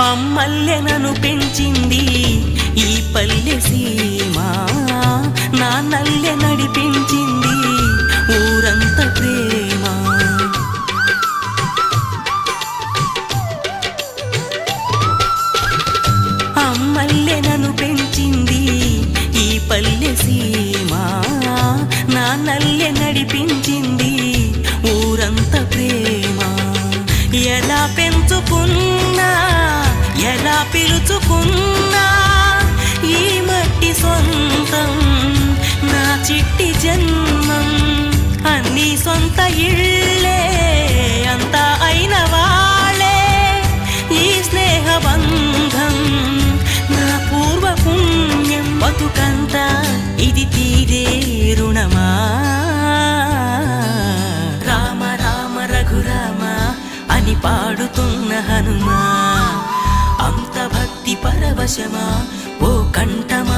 అమ్మల్లెనను పెంచింది ఈ పల్లె సీమ, నాన్నల్లె నడిపించింది ఊరంత ప్రేమ. అమ్మల్లెనను పెంచింది ఈ పల్లె సీమ, నాన్నల్లె నడిపించింది ఊరంత ప్రేమ. ఎలా పెంచుకున్నా ఎలా పిలుచుకున్నా ఈ మట్టి సొంతం నా చిట్టి జన్మం. అన్ని సొంత ఇళ్ళే అంతా అయిన వాళ్ళే ఈ స్నేహబంధం నా పూర్వ పుణ్యం. బతుకంతా ఇది తీరే రుణమా. రామ రామ రఘురామ అని పాడుతున్న హనుమా, అంత భక్తి పరవశమా ఓ కంఠమా.